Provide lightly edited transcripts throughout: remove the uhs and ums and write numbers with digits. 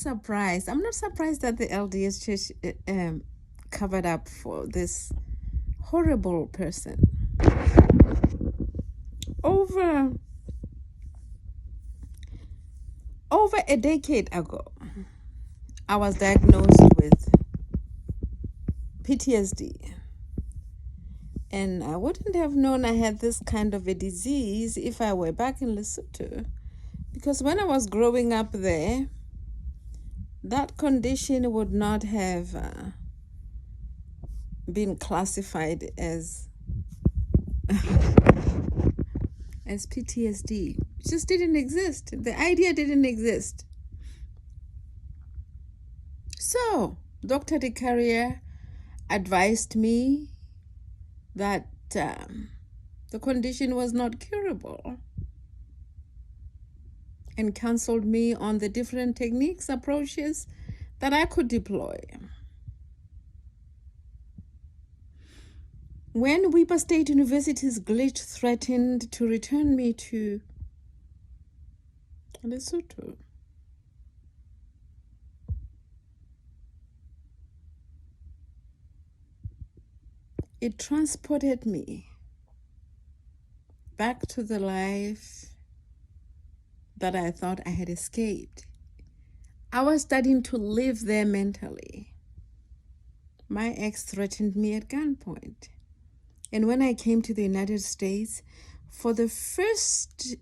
surprised. I'm not surprised that the LDS Church covered up for this horrible person. Over a decade ago, I was diagnosed with PTSD. And I wouldn't have known I had this kind of a disease if I were back in Lesotho. Because when I was growing up there, that condition would not have been classified as PTSD. It just didn't exist. The idea didn't exist. So, Dr. DeCarrier advised me that the condition was not curable and counseled me on the different techniques, approaches that I could deploy. When Weber State University's glitch threatened to return me to Lesotho, it transported me back to the life that I thought I had escaped. I was starting to live there mentally. My ex threatened me at gunpoint. And when I came to the United States, for the first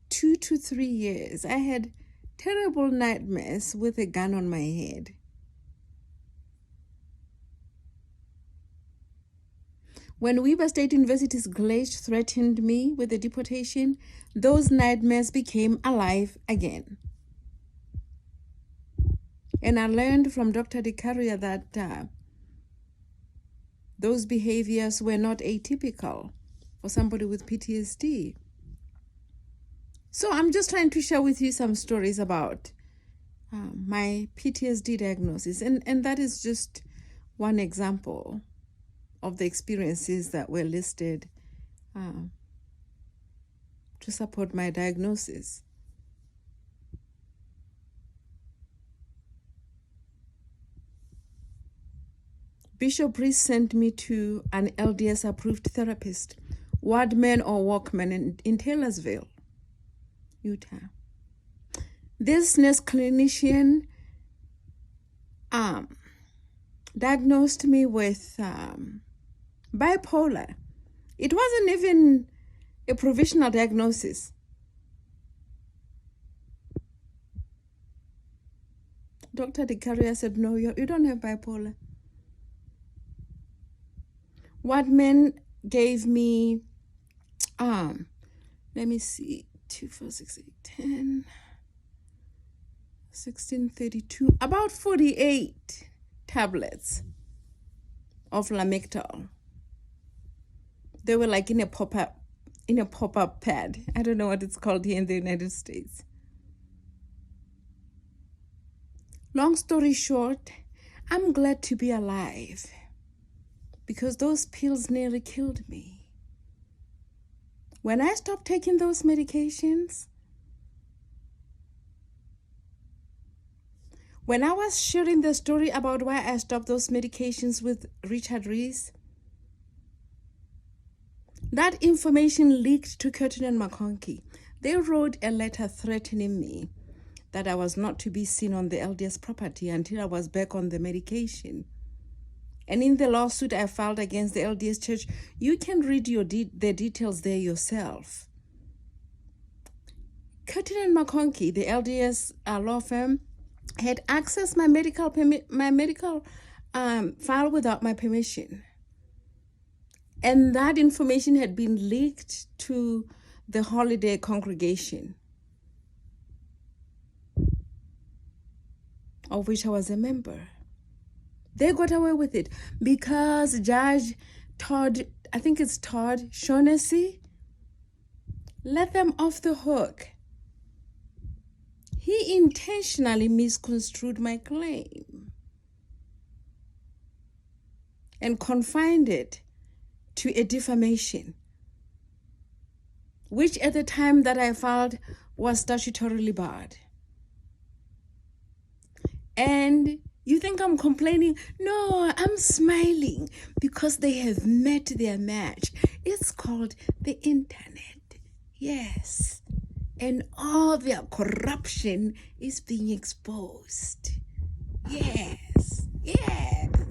2 to 3 years, I had terrible nightmares with a gun on my head. When Weber State University's glitch threatened me with the deportation, those nightmares became alive again. And I learned from Dr. DeCarrier that those behaviors were not atypical for somebody with PTSD. So I'm just trying to share with you some stories about my PTSD diagnosis. And that is just one example of the experiences that were listed to support my diagnosis. Bishop Reese sent me to an LDS-approved therapist, Wardman or Walkman in Taylorsville, Utah. This nurse clinician diagnosed me with bipolar. It wasn't even a provisional diagnosis. Dr. DeCarrier said, no, you don't have bipolar. Wardman gave me, let me see, 2, 4, 6, 8, 10, 16, 32, about 48 tablets of Lamictal. They were like in a pop-up pad. I don't know what it's called here in the United States. Long story short, I'm glad to be alive because those pills nearly killed me. When I stopped taking those medications, when I was sharing the story about why I stopped those medications with Richard Reese, that information leaked to Kirton and McConkie. They wrote a letter threatening me that I was not to be seen on the LDS property until I was back on the medication. And in the lawsuit I filed against the LDS Church, you can read the details there yourself. Kirton and McConkie, the LDS law firm, had accessed my medical file without my permission. And that information had been leaked to the Holiday congregation, of which I was a member. They got away with it because Judge Todd, I think it's Todd Shaughnessy, let them off the hook. He intentionally misconstrued my claim and confined it to a defamation, which at the time that I filed was statutorily barred. And you think I'm complaining? No, I'm smiling because they have met their match. It's called the internet. Yes. And all their corruption is being exposed. Yes. Yes.